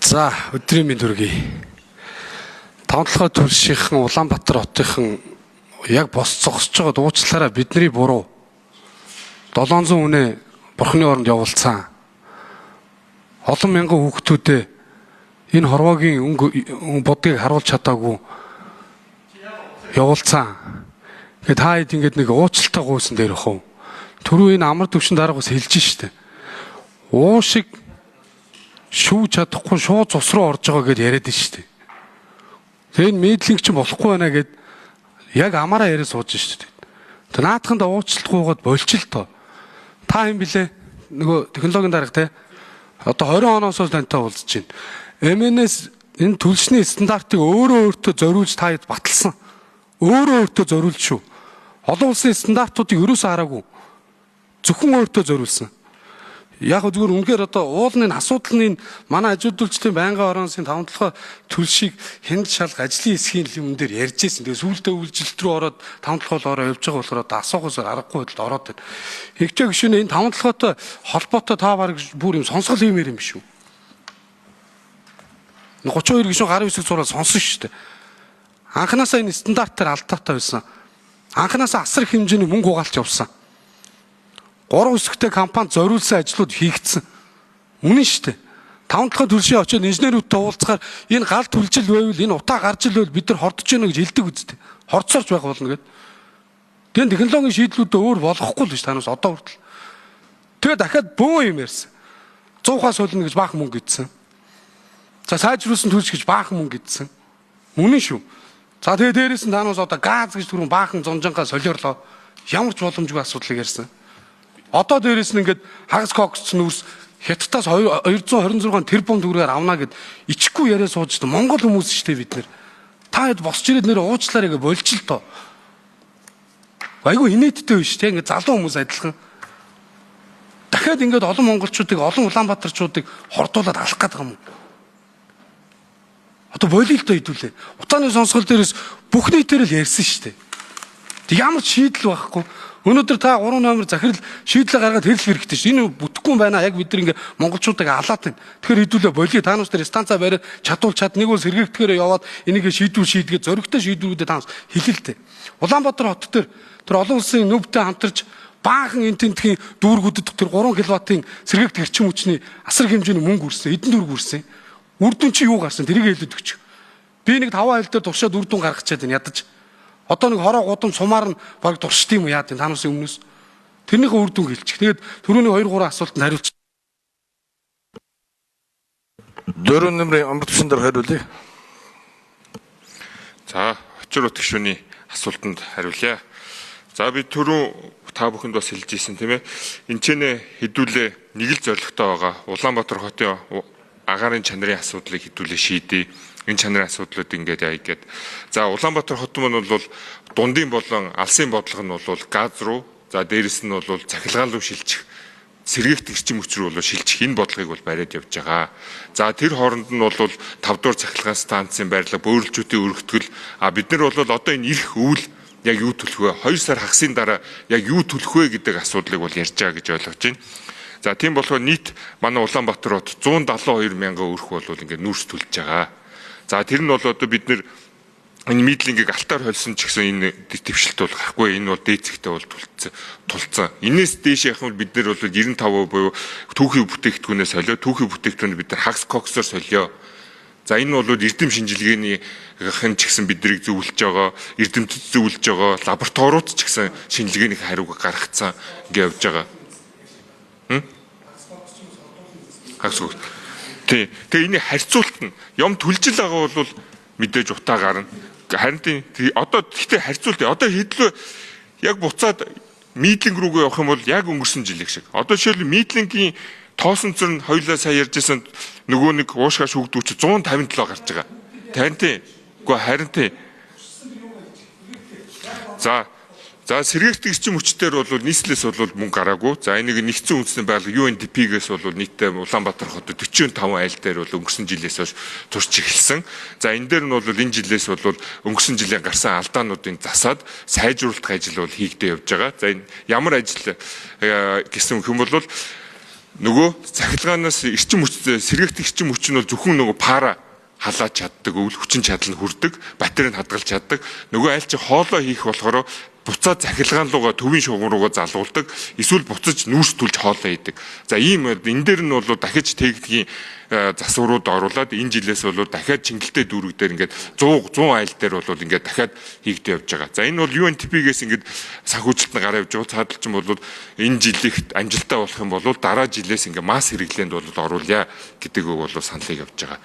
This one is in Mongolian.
За өдрийн мэнд хүргэе. Тавталгаа төлшийнхэн Улаанбаатар хотынхан яг бос зогсож байгаа дуучлаараа бидний буруу 700 үнэ бурхны оронд явуулсан. Олон мянган хүүхдүүдээ энэ хорвоогийн бодгийг харуулж чадаагүй явуулсан. Гэт хаад ингэж нэг уучлалтай гуйсан дээр хөө. Түрүү энэ амар төвшин дараагаас хэлж штэ. Уу шиг шүүж чадахгүй шууд цус руу орж байгаа гэдээ яриад штэ. Тэгээ энэ мэдлэг чинь болохгүй байна гэд яг амаараа яриа сууж штэ. Тэг наадханд уучлалтгүйгээд болчих л тоо. Та юм блэ? Нөгөө технологийн дарга те. Одоо 20 оноос тантай уулзж байна. МНС энэ төлшний стандартыг өөртөө зориулж та хэд баталсан. Өөртөө зориулж шүү. Олон улсын стандартуудыг ерөөсөө хараагүй. Зөвхөн өөртөө зориулсан. Яг зүгээр үнэхээр одоо уулын асуудал нь манай ажилтнуудын байнгын ороосын тавталгаа төлшийг хяналт шалга ажлын хэсгийн юм дээр ярьж байсан. Тэгээ сүүлдээ үйлчлэлт рүү ороод тавталгаа явж байгаа болохоор одоо асуухаас аргагүй байдалд ороод байна. Хэгчээ гişүнээ энэ тавталгаатай холбоотой та бараг бүр юм сонсгол хиймээр юм биш үү? 32 гişүн гарын хэсэг зураад сонсон шүү дээ. Анханасаа энэ стандартаар алдаатай байсан. Анханасаа асар их хэмжээний мөнгө угаалж явсан. 3 хэсэгтэй компанид зориулсан ажлууд хийгдсэн. Үнэн шүү дээ. Тавталгаа төлшийн очоод инженерүүдтэй уулзахаар энэ гал түлжил байвал энэ утаа гарч ил байвал бид нар хордож байна гэж хэлдэг үстэй. Хорцоорч байх болно гэд. Тэгээд технологийн шийдлүүдээ өөр болохгүй л ш танаас одоо хүртэл. Тэгээд дахиад бөө юм ярьсан. 100-аас солино гэж баахан мөнгө идсэн. За сайжруулсан төлш гэж баахан мөнгө идсэн. Үнэн шүү. За тэгээд дээрээс нь танаас одоо газ гэж түрүүн баахан зонжонгаа солиорлоо. Ямар ч боломжгүй асуудлыг ярьсан. Одоо дээрээс нь ингээд хагас кокс нүрс хятадаас 226 тэрбум төгрөгээр авна гэд ичхгүй яриа сууж та Монгол хүмүүс шүү дээ бид нэр. Та хэд босч ирээд нэр уучлаарай гэж болж л тоо. Айгу инээдтэй биш тийм ингээд залуу хүмүүс адилхан. Дахиад ингээд олон монголчуудыг олон улаанбаатарчуудыг хордуулаад алах гэдэг юм. Одоо болилтой хэдүүлээ. Утааны сонсгол дээрээс бүх нийтээр л ярьсан шүү дээ. Тэг ямар шийдэл байхгүй. Өнөөдөр та 3 номер захирал шийдлээ гаргаад хэлэх хэрэгтэй шүү. Энэ бүтэхгүй юм байна. Яг бид нар ингээ монголчуудыг алаад байна. Тэгэхээр хэдүүлээ болиё. Та нарт станцаа бариад чадвал чад нэг бол сэргээгдэхээр яваад энийг шийдвэрлэгээ зөрөгтэй шийдвэрүүдээ та хэлэлтэй. Улаанбаатар хот дээр тэр олон улсын нүбтэй хамтарч баахан энтентхийн дүүргүүдэд тэр 3 кВт-ийн сэргээгдэх эрчим хүчний асар хэмжээний мөнгө үрсэн. Эдэн дүүрг үрсэн. Үр дүн чи юу гарсан? Тэрийг хэлээд өгч. Би нэг 5 айлд дээр туршаад үр дүн гаргачаад байна ядаж. Одоо нэг хороо гудам сумаар нь баг туршд юм уу яа тийм танаас өмнөөс тэрнийхээ үр дүн гэлчих. Тэгээд түрүүний 2-3 асуултанд хариулчих. 4 нэмрийн амралт төвшин дээр хариулъя. За, очир утгшууны асуултанд хариулъя. За би түрүү та бүхэнд бас хэлж ийсэн тийм ээ. Энд ч хэдүүлээ нэг л зорилготой байгаа. Улаанбаатар хотын агаарын чанарын асуудлыг хэдүүлээ шийдэе. Энэ чанарын асуудлууд ингээд яа гэгээд. За Улаанбаатар хот маань бол дундын болон алсын бодлого нь бол газ руу, за дээрэс нь бол цахилгаан руу шилжих, сэргээгт эрчим хүч рүү шилжих энэ бодлогыг бол бариад явж байгаа. За тэр хооронд нь бол 5 дугаар цахилгаан станцын байрлал, бөөрөлчүүдийн өргөтгөл, бид нар бол одоо энэ ирэх өвөл яг юу төлөх вэ? 2 сар хагасын дараа яг юу төлөх вэ гэдэг асуудлыг бол ярьж байгаа гэж ойлгож байна. За тийм болохоор нийт манай Улаанбаатар хот 172 мянган өрх бол ингээд нүүрс төлж байгаа. За тэр нь бол одоо бид нэр энэ мидлингийг алтаар холсон ч гэсэн энэ дэвшилт бол гарахгүй. Энэ бол дээд зэгтээ бол тулцсан. Инээс дээш явах нь бид нар бол 95% буюу түүхийн бүтээгдэхүүнээс солио. Түүхийн бүтээгдэхүүн бид нар хагас коксоор солио. За энэ бол эрдэм шинжилгээний хэн ч гэсэн биднийг зөвлөж байгаа, эрдэмтэд зөвлөж байгаа, лабораториуд ч гэсэн шинжилгээний хариуг гаргацсан ингэ явж байгаа. Хагас кокс. Тэгээ энэ харьцуулт нь юм түлжил байгаа бол мэдээж утаа гарна. Харин одоо гэхдээ харьцуулт одоо хэдлээ яг буцаад мидлинг рүүгээ явах юм бол яг өнгөрсөн жилиг шиг. Одоо жишээл мидлингийн тоосон цэр нь хоёлаа сая ярьжсэн нөгөө нэг уушгаа шүүгдүүч 157 гарч байгаа. Тань тий. Гэхдээ харин тий. За сэргээгт эрчим хүчээр бол нийслэлээс бол мөнгө гараагүй. За энийг нэгдсэн үндэсний байгууллага UNDP-гээс бол нийтдээ Улаанбаатар хотод 45 айл дээр бол өнгөрсөн жилээс хойш турч эхэлсэн. За энэ дээр нь бол энэ жилээс бол өнгөрсөн жилийн гарсан алдаануудын засаад сайжруулах ажил бол хийгдэж явж байгаа. За энэ ямар ажил гэсэн юм бол нөгөө цахилгаанаас эрчим хүч сэргээгт эрчим хүч нь бол зөвхөн нөгөө пара халааж чаддаг, өвөл хүчин чадал нь хүрдэг, батарейг хадгалж чаддаг. Нөгөө аль чи хоолоо хийх болохоор буцаад цахилгаан руугаа төвийн шугам руугаа залгуулдаг, эсвэл буцаж нүүрс түлж хоолоо идэг. За ийм энэ дээр нь бол дахиж техникийн засварууд оруулаад энэ жилээс бол дахиад чингэлтэй дүүрэг дээр ингээд 100 айл дээр бол ингээд дахиад хийгдэж явж байгаа. За энэ бол UNTP-гээс ингээд санхүүжилт нь гараа явж байгаа. Цаадлч нь бол энэ жилийнх амжилттай болох юм бол дараа жилээс ингээд масс хэрэглээнд бол оруулъя гэдэг үг бол саналыг явж байгаа.